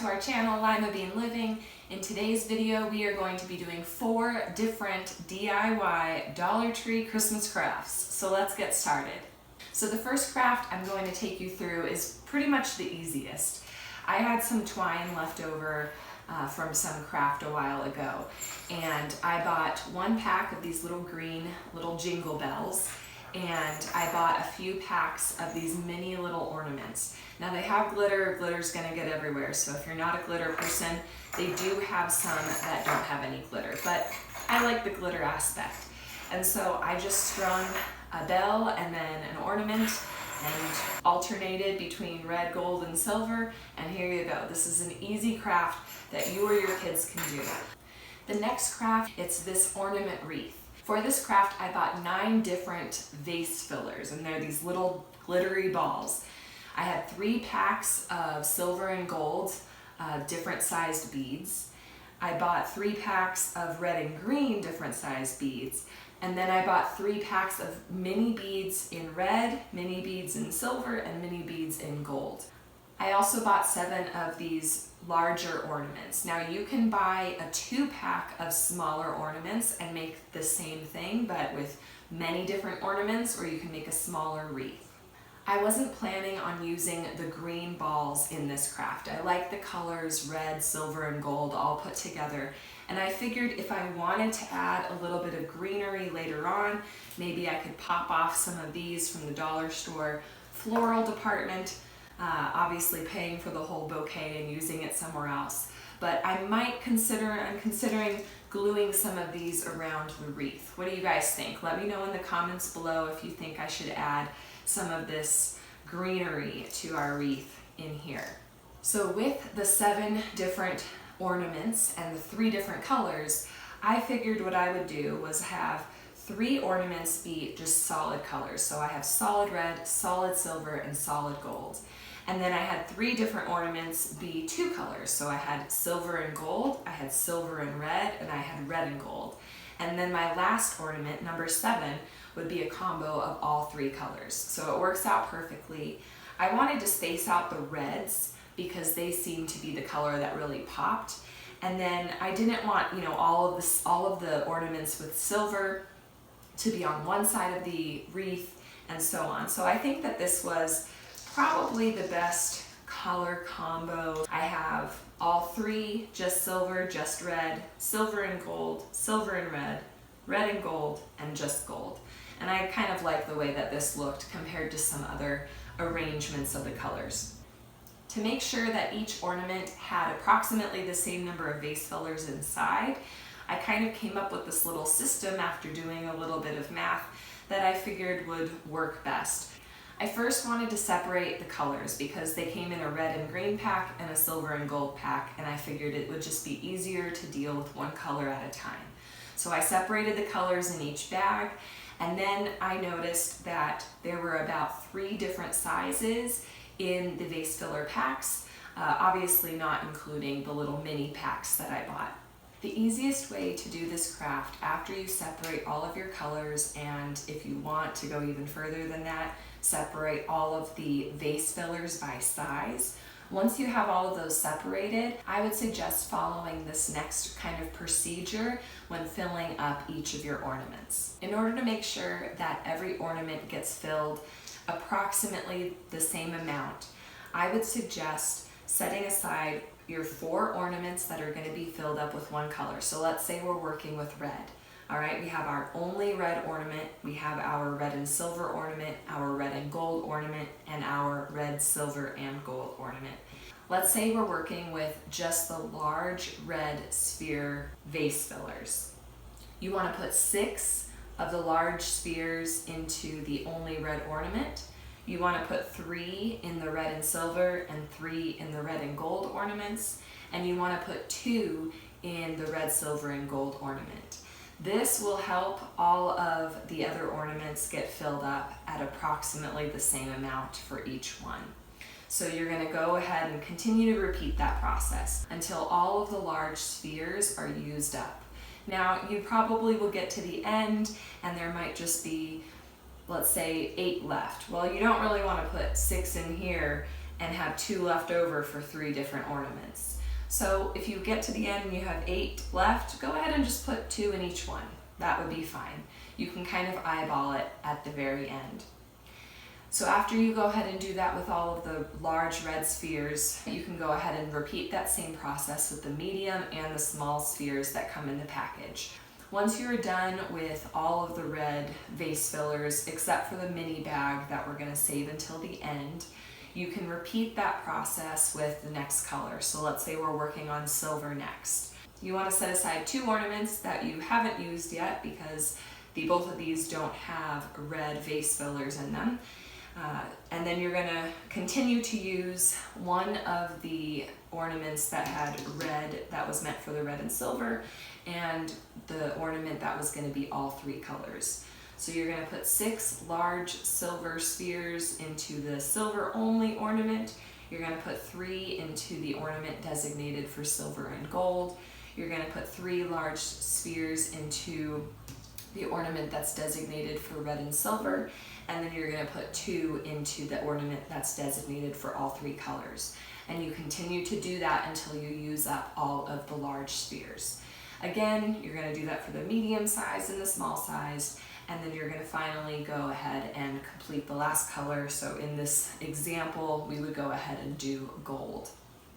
to our channel, Limabean Living. In today's video, we are going to be doing 4 different DIY Dollar Tree Christmas crafts. So let's get started. So the first craft I'm going to take you through is pretty much the easiest. I had some twine left over from some craft a while ago, and I bought 1 pack of these little green little jingle bells, and I bought a few packs of these mini little ornaments. Now they have glitter. Glitter's gonna get everywhere, so if you're not a glitter person, they do have some that don't have any glitter, but I like the glitter aspect. And so I just strung a bell and then an ornament and alternated between red, gold, and silver, and here you go. This is an easy craft that you or your kids can do. The next craft, it's this ornament wreath. For this craft, I bought 9 different vase fillers, and they're these little glittery balls. I had 3 packs of silver and gold, different sized beads. I bought 3 packs of red and green, different sized beads. And then I bought 3 packs of mini beads in red, mini beads in silver, and mini beads in gold. I also bought 7 of these larger ornaments. Now you can buy a 2-pack of smaller ornaments and make the same thing, but with many different ornaments, or you can make a smaller wreath. I wasn't planning on using the green balls in this craft. I like the colors red, silver, and gold all put together, and I figured if I wanted to add a little bit of greenery later on, maybe I could pop off some of these from the dollar store floral department, obviously paying for the whole bouquet and using it somewhere else. But I'm considering gluing some of these around the wreath. What do you guys think? Let me know in the comments below if you think I should add some of this greenery to our wreath in here. So with the 7 different ornaments and the 3 different colors, I figured what I would do was have 3 ornaments be just solid colors. So I have solid red, solid silver, and solid gold. And then I had 3 different ornaments be 2 colors. So I had silver and gold, I had silver and red, and I had red and gold. And then my last ornament, number 7, would be a combo of all 3 colors. So it works out perfectly. I wanted to space out the reds because they seem to be the color that really popped. And then I didn't want, all of the ornaments with silver to be on one side of the wreath and so on. So I think that this was probably the best color combo. I have all 3 just silver, just red, silver and gold, silver and red and gold, and just gold. And I kind of like the way that this looked compared to some other arrangements of the colors. To make sure that each ornament had approximately the same number of vase fillers inside, I kind of came up with this little system after doing a little bit of math that I figured would work best. I first wanted to separate the colors because they came in a red and green pack and a silver and gold pack, and I figured it would just be easier to deal with one color at a time. So I separated the colors in each bag, and then I noticed that there were about 3 different sizes in the vase filler packs, obviously not including the little mini packs that I bought. The easiest way to do this craft after you separate all of your colors, and if you want to go even further than that, separate all of the vase fillers by size. Once you have all of those separated, I would suggest following this next kind of procedure when filling up each of your ornaments. In order to make sure that every ornament gets filled approximately the same amount, I would suggest setting aside your 4 ornaments that are going to be filled up with one color. So let's say we're working with red. All right, we have our only red ornament, we have our red and silver ornament, our red and gold ornament, and our red, silver, and gold ornament. Let's say we're working with just the large red sphere vase fillers. You want to put 6 of the large spheres into the only red ornament. You want to put 3 in the red and silver and 3 in the red and gold ornaments, and you want to put 2 in the red, silver, and gold ornament. This will help all of the other ornaments get filled up at approximately the same amount for each one. So you're going to go ahead and continue to repeat that process until all of the large spheres are used up. Now you probably will get to the end and there might just be, let's say, 8 left. Well, you don't really want to put 6 in here and have 2 left over for 3 different ornaments. So if you get to the end and you have 8 left, go ahead and just put 2 in each one. That would be fine. You can kind of eyeball it at the very end. So after you go ahead and do that with all of the large red spheres, you can go ahead and repeat that same process with the medium and the small spheres that come in the package. Once you're done with all of the red vase fillers, except for the mini bag that we're gonna save until the end, you can repeat that process with the next color. So let's say we're working on silver next. You wanna set aside 2 ornaments that you haven't used yet because both of these don't have red vase fillers in them. And then you're gonna continue to use one of the ornaments that had red that was meant for the red and silver, and the ornament that was gonna be all 3 colors. So you're gonna put 6 large silver spheres into the silver only ornament. You're gonna put 3 into the ornament designated for silver and gold. You're gonna put 3 large spheres into the ornament that's designated for red and silver, and then you're gonna put 2 into the ornament that's designated for all 3 colors. And you continue to do that until you use up all of the large spheres. Again, you're gonna do that for the medium size and the small size, and then you're gonna finally go ahead and complete the last color. So in this example, we would go ahead and do gold.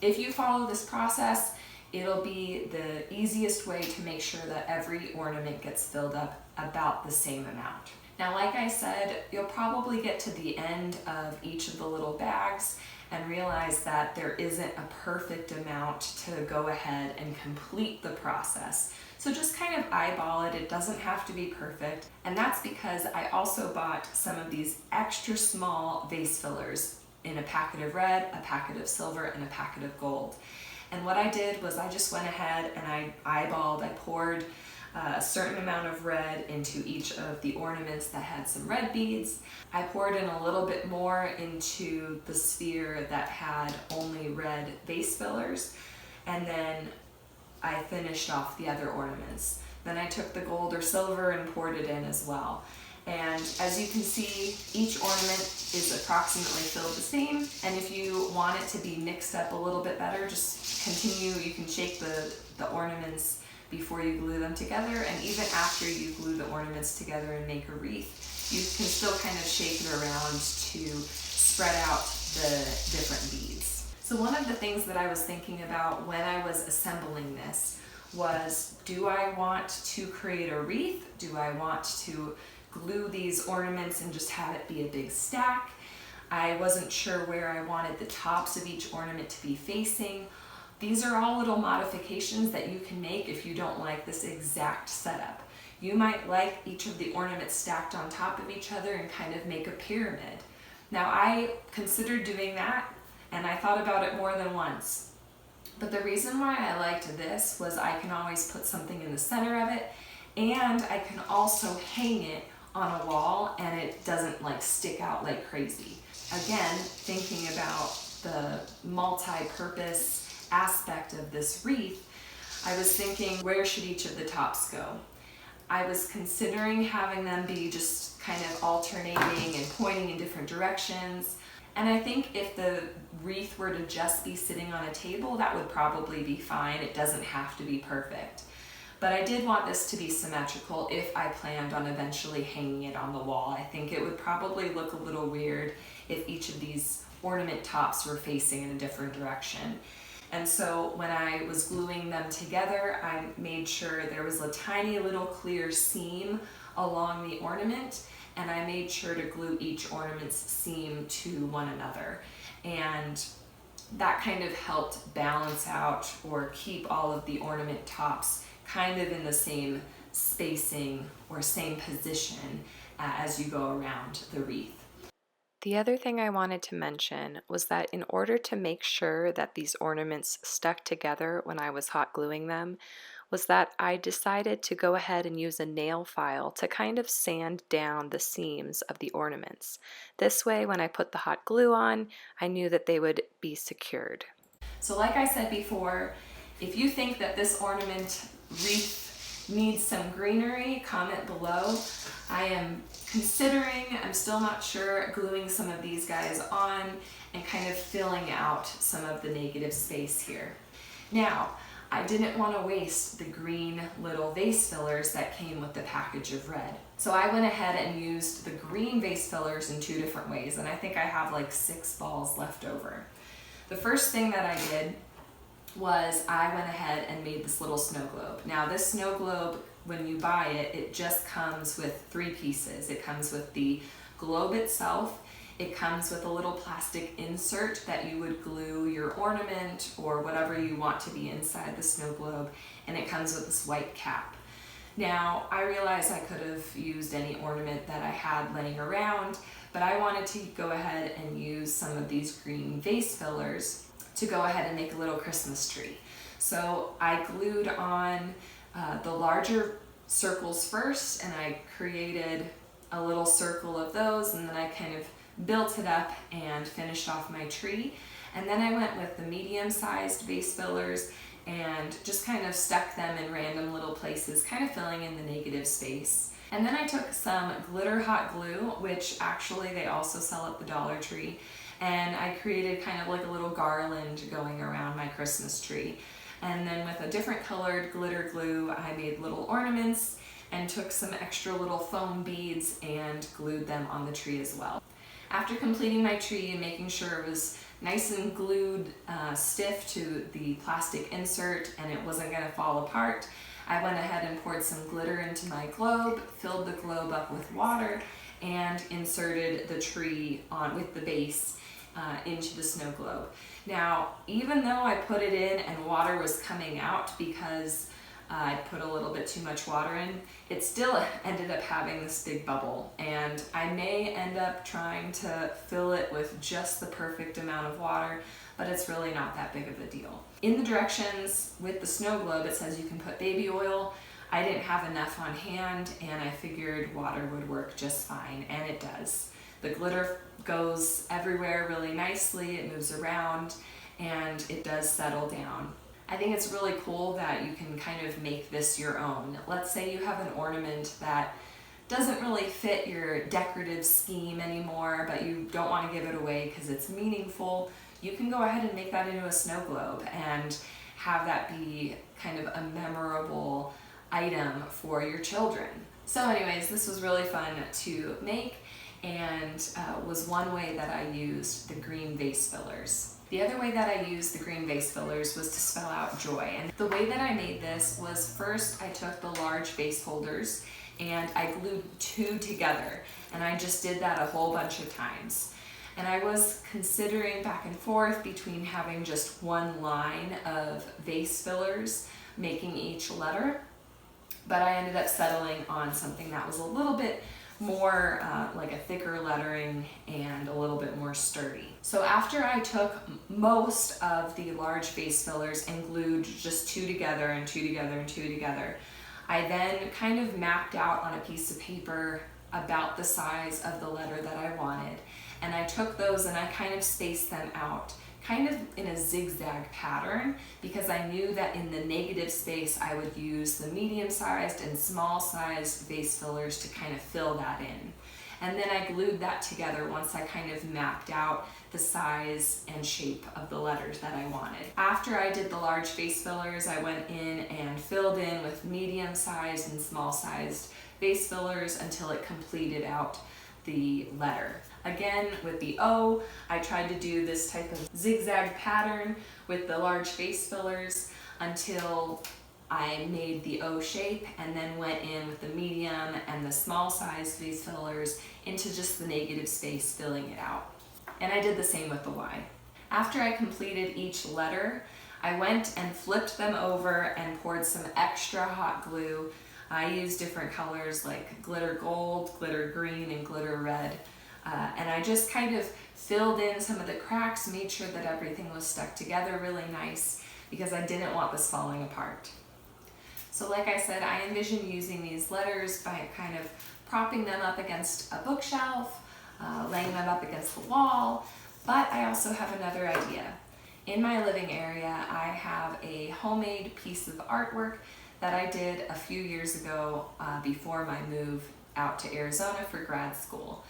If you follow this process, it'll be the easiest way to make sure that every ornament gets filled up about the same amount. Now, like I said, you'll probably get to the end of each of the little bags and realize that there isn't a perfect amount to go ahead and complete the process. So just kind of eyeball it. It doesn't have to be perfect. And that's because I also bought some of these extra small vase fillers in a packet of red, a packet of silver, and a packet of gold. And what I did was I just went ahead and I eyeballed, I poured a certain amount of red into each of the ornaments that had some red beads. I poured in a little bit more into the sphere that had only red vase fillers, and then I finished off the other ornaments. Then I took the gold or silver and poured it in as well. And as you can see, each ornament is approximately filled the same. And if you want it to be mixed up a little bit better, just continue. You can shake the ornaments before you glue them together. And even after you glue the ornaments together and make a wreath, you can still kind of shake it around to spread out the different beads. So one of the things that I was thinking about when I was assembling this was, do I want to create a wreath? Do I want to glue these ornaments and just have it be a big stack? I wasn't sure where I wanted the tops of each ornament to be facing. These are all little modifications that you can make if you don't like this exact setup. You might like each of the ornaments stacked on top of each other and kind of make a pyramid. Now, I considered doing that and I thought about it more than once. But the reason why I liked this was I can always put something in the center of it, and I can also hang it on a wall and it doesn't like stick out like crazy. Again, thinking about the multi-purpose aspect of this wreath, I was thinking, where should each of the tops go? I was considering having them be just kind of alternating and pointing in different directions. And I think if the wreath were to just be sitting on a table, that would probably be fine. It doesn't have to be perfect. But I did want this to be symmetrical if I planned on eventually hanging it on the wall. I think it would probably look a little weird if each of these ornament tops were facing in a different direction. And so when I was gluing them together, I made sure there was a tiny little clear seam along the ornament, and I made sure to glue each ornament's seam to one another. And that kind of helped balance out or keep all of the ornament tops kind of in the same spacing or same position as you go around the wreath. The other thing I wanted to mention was that in order to make sure that these ornaments stuck together when I was hot gluing them, was that I decided to go ahead and use a nail file to kind of sand down the seams of the ornaments. This way, when I put the hot glue on, I knew that they would be secured. So like I said before, if you think that this ornament wreath needs some greenery, comment below. I am considering, I'm still not sure, gluing some of these guys on and kind of filling out some of the negative space here. Now, I didn't want to waste the green little vase fillers that came with the package of red. So I went ahead and used the green vase fillers in 2 different ways, and I think I have like 6 balls left over. The first thing that I did was I went ahead and made this little snow globe. Now this snow globe, when you buy it, it just comes with 3 pieces. It comes with the globe itself, it comes with a little plastic insert that you would glue your ornament or whatever you want to be inside the snow globe, and it comes with this white cap. Now, I realized I could have used any ornament that I had laying around, but I wanted to go ahead and use some of these green vase fillers to go ahead and make a little Christmas tree. So I glued on the larger circles first, and I created a little circle of those, and then I kind of built it up and finished off my tree. And then I went with the medium-sized vase fillers and just kind of stuck them in random little places, kind of filling in the negative space. And then I took some glitter hot glue, which actually they also sell at the Dollar Tree, and I created kind of like a little garland going around my Christmas tree. And then with a different colored glitter glue, I made little ornaments and took some extra little foam beads and glued them on the tree as well. After completing my tree and making sure it was nice and glued stiff to the plastic insert and it wasn't going to fall apart, I went ahead and poured some glitter into my globe, filled the globe up with water, and inserted the tree on with the base into the snow globe. Now, even though I put it in and water was coming out because I put a little bit too much water in, it still ended up having this big bubble, and I may end up trying to fill it with just the perfect amount of water, but it's really not that big of a deal. In the directions with the snow globe, it says you can put baby oil. I didn't have enough on hand, and I figured water would work just fine, and it does. The glitter goes everywhere really nicely, it moves around, and it does settle down. I think it's really cool that you can kind of make this your own. Let's say you have an ornament that doesn't really fit your decorative scheme anymore, but you don't want to give it away because it's meaningful. You can go ahead and make that into a snow globe and have that be kind of a memorable item for your children. So anyways, this was really fun to make, and was one way that I used the green vase fillers. The other way that I used the green vase fillers was to spell out joy. And the way that I made this was, first I took the large vase holders and I glued 2 together, and I just did that a whole bunch of times. And I was considering back and forth between having just one line of vase fillers making each letter, but I ended up settling on something that was a little bit more like a thicker lettering and a little bit more sturdy. So after I took most of the large vase fillers and glued just 2 together and 2 together and 2 together, I then kind of mapped out on a piece of paper about the size of the letter that I wanted, and I took those and I kind of spaced them out kind of in a zigzag pattern, because I knew that in the negative space I would use the medium-sized and small-sized vase fillers to kind of fill that in. And then I glued that together once I kind of mapped out the size and shape of the letters that I wanted. After I did the large vase fillers, I went in and filled in with medium-sized and small-sized vase fillers until it completed out the letter. Again, with the O, I tried to do this type of zigzag pattern with the large vase fillers until I made the O shape, and then went in with the medium and the small size vase fillers into just the negative space, filling it out. And I did the same with the Y. After I completed each letter, I went and flipped them over and poured some extra hot glue. I used different colors like glitter gold, glitter green, and glitter red. And I just kind of filled in some of the cracks, made sure that everything was stuck together really nice, because I didn't want this falling apart. So like I said, I envision using these letters by kind of propping them up against a bookshelf, laying them up against the wall, but I also have another idea. In my living area, I have a homemade piece of artwork that I did a few years ago before my move out to Arizona for grad school.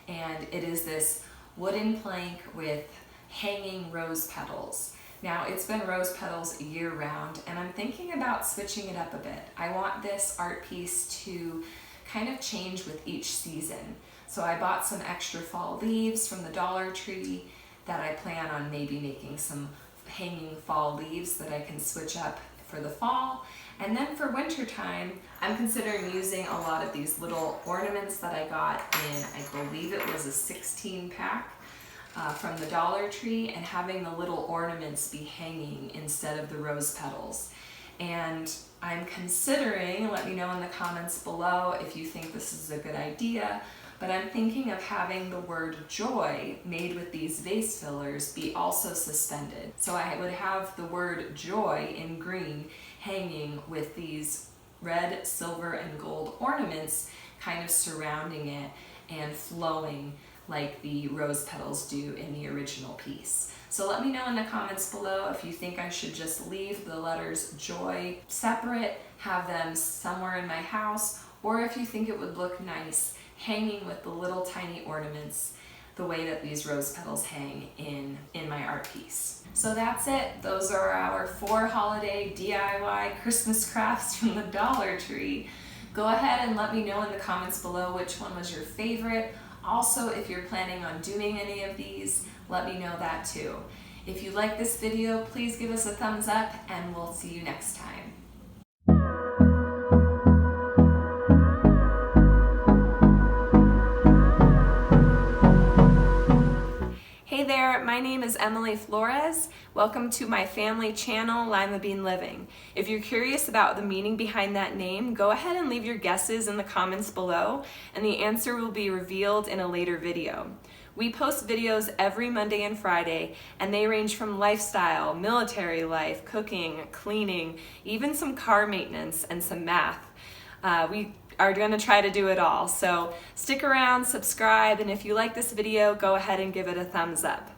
And it is this wooden plank with hanging rose petals. Now, it's been rose petals year round, and I'm thinking about switching it up a bit. I want this art piece to kind of change with each season. So I bought some extra fall leaves from the Dollar Tree that I plan on maybe making some hanging fall leaves that I can switch up for the fall. And then for winter time, I'm considering using a lot of these little ornaments that I got in, I believe it was a 16 pack from the Dollar Tree, and having the little ornaments be hanging instead of the rose petals. And I'm considering, let me know in the comments below if you think this is a good idea, but I'm thinking of having the word joy made with these vase fillers be also suspended. So I would have the word joy in green hanging with these red, silver, and gold ornaments kind of surrounding it and flowing like the rose petals do in the original piece. So let me know in the comments below if you think I should just leave the letters joy separate, have them somewhere in my house, or if you think it would look nice hanging with the little tiny ornaments the way that these rose petals hang in my art piece. So that's it. Those are our 4 holiday DIY Christmas crafts from the Dollar Tree. Go ahead and let me know in the comments below which one was your favorite. Also, if you're planning on doing any of these, let me know that too. If you like this video, please give us a thumbs up, and we'll see you next time. Hey there, my name is Emily Flores. Welcome to my family channel, Limabean Living. If you're curious about the meaning behind that name, go ahead and leave your guesses in the comments below, and the answer will be revealed in a later video. We post videos every Monday and Friday, and they range from lifestyle, military life, cooking, cleaning, even some car maintenance and some math. We are going to try to do it all. So stick around, subscribe, and if you like this video, go ahead and give it a thumbs up.